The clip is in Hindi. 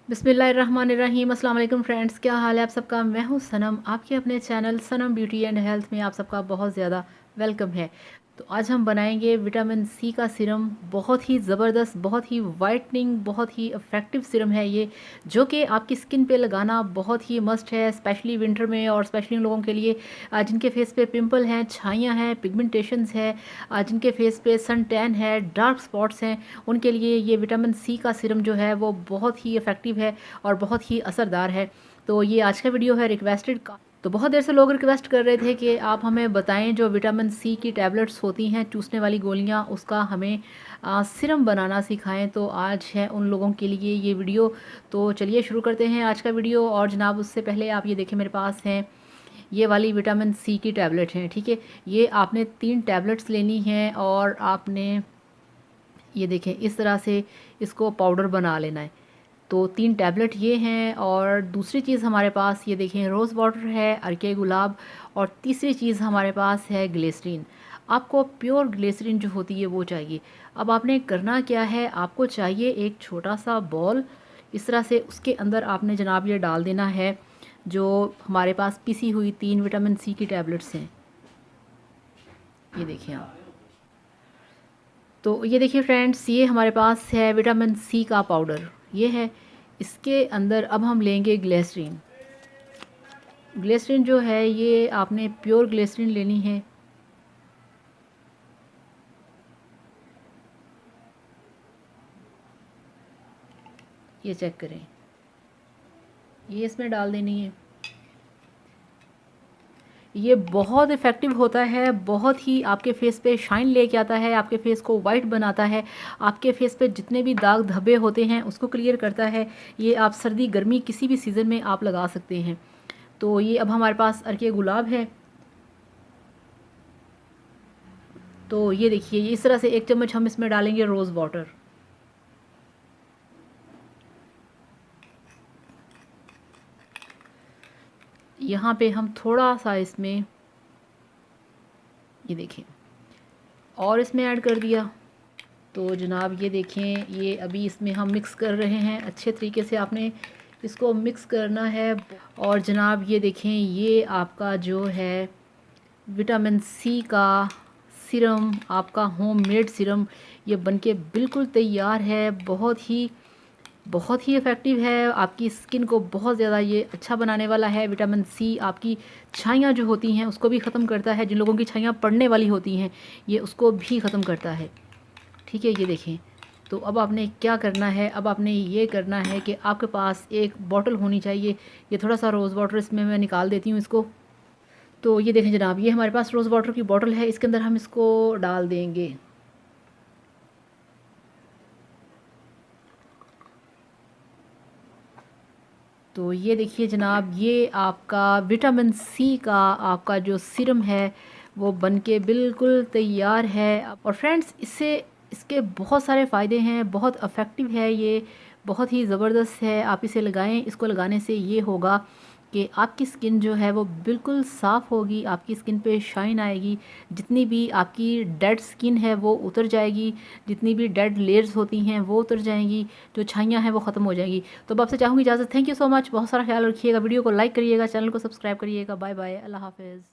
बिस्मिल्लाहिर्रहमानिर्रहीम। अस्सलाम वालेकुम फ्रेंड्स, क्या हाल है आप सबका। मैं हूँ सनम, आपके अपने channel Sanam beauty and health में आप सबका बहुत ज़्यादा वेलकम है। तो आज हम बनाएंगे विटामिन सी का सीरम। बहुत ही ज़बरदस्त, बहुत ही वाइटनिंग, बहुत ही इफ़ेक्टिव सीरम है ये, जो कि आपकी स्किन पे लगाना बहुत ही मस्ट है, स्पेशली विंटर में और स्पेशली उन लोगों के लिए जिनके फेस पे पिंपल हैं, छाइयाँ हैं, पिगमेंटेशंस है, जिनके फेस पे सन टैन है, डार्क स्पॉट्स हैं, उनके लिए ये विटामिन सी का सीरम जो है वो बहुत ही इफ़ेक्टिव है और बहुत ही असरदार है। तो ये आज का वीडियो है रिक्वेस्टेड का। तो बहुत देर से लोग रिक्वेस्ट कर रहे थे कि आप हमें बताएं जो विटामिन सी की टैबलेट्स होती हैं, चूसने वाली गोलियां, उसका हमें सिरम बनाना सिखाएं। तो आज है उन लोगों के लिए ये वीडियो। तो चलिए शुरू करते हैं आज का वीडियो। और जनाब उससे पहले आप ये देखें, मेरे पास हैं ये वाली विटामिन सी की टैबलेट हैं, ठीक है। ये आपने 3 टैबलेट्स लेनी हैं और आपने ये देखें इस तरह से इसको पाउडर बना लेना है। तो 3 टैबलेट ये हैं। और दूसरी चीज़ हमारे पास ये देखें रोज़ वाटर है, अर्के गुलाब। और तीसरी चीज़ हमारे पास है ग्लिसरीन। आपको प्योर ग्लिसरीन जो होती है वो चाहिए। अब आपने करना क्या है, आपको चाहिए एक छोटा सा बॉल, इस तरह से उसके अंदर आपने जनाब ये डाल देना है जो हमारे पास पिसी हुई 3 विटामिन सी की टैबलेट्स हैं। ये देखिए आप। तो ये देखिए फ्रेंड्स, ये हमारे पास है विटामिन सी का पाउडर, ये है। इसके अंदर अब हम लेंगे ग्लिसरीन। ग्लिसरीन जो है ये आपने प्योर ग्लिसरीन लेनी है। ये चेक करें, ये इसमें डाल देनी है। ये बहुत इफ़ेक्टिव होता है, बहुत ही आपके फेस पे शाइन लेके आता है, आपके फेस को वाइट बनाता है, आपके फेस पे जितने भी दाग धब्बे होते हैं उसको क्लियर करता है। ये आप सर्दी गर्मी किसी भी सीज़न में आप लगा सकते हैं। तो ये अब हमारे पास अर्के गुलाब है। तो ये देखिए, ये इस तरह से 1 चम्मच हम इसमें डालेंगे रोज़ वाटर। यहाँ पे हम थोड़ा सा इसमें ये देखें और इसमें ऐड कर दिया। तो जनाब ये देखें, ये अभी इसमें हम मिक्स कर रहे हैं। अच्छे तरीके से आपने इसको मिक्स करना है। और जनाब ये देखें, ये आपका जो है विटामिन सी का सीरम, आपका होममेड सीरम, ये बनके बिल्कुल तैयार है। बहुत ही इफ़ेक्टिव है, आपकी स्किन को बहुत ज़्यादा ये अच्छा बनाने वाला है। विटामिन सी आपकी छाइयाँ जो होती हैं उसको भी ख़त्म करता है, जिन लोगों की छाइयाँ पड़ने वाली होती हैं ये उसको भी ख़त्म करता है, ठीक है। ये देखें। तो अब आपने क्या करना है, अब आपने ये करना है कि आपके पास एक बॉटल होनी चाहिए। ये थोड़ा सा रोज़ वाटर इसमें मैं निकाल देती हूँ इसको। तो ये देखें जनाब, ये हमारे पास रोज़ वाटर की बॉटल है, इसके अंदर हम इसको डाल देंगे। तो ये देखिए जनाब, ये आपका विटामिन सी का आपका जो सीरम है वो बनके बिल्कुल तैयार है। और फ्रेंड्स, इससे इसके बहुत सारे फ़ायदे हैं, बहुत इफ़ेक्टिव है ये, बहुत ही ज़बरदस्त है। आप इसे लगाएं। इसको लगाने से ये होगा कि आपकी स्किन जो है वो बिल्कुल साफ़ होगी, आपकी स्किन पे शाइन आएगी, जितनी भी आपकी डेड स्किन है वो उतर जाएगी, जितनी भी डेड लेयर्स होती हैं वो उतर जाएंगी, जो छाइयाँ हैं वो ख़त्म हो जाएंगी। तो अब आपसे चाहूँगी इजाज़त। थैंक यू सो मच, बहुत सारा ख्याल रखिएगा, वीडियो को लाइक करिएगा, चैनल को सब्सक्राइब करिएगा। बाय बाय, अल्लाह हाफ़िज़।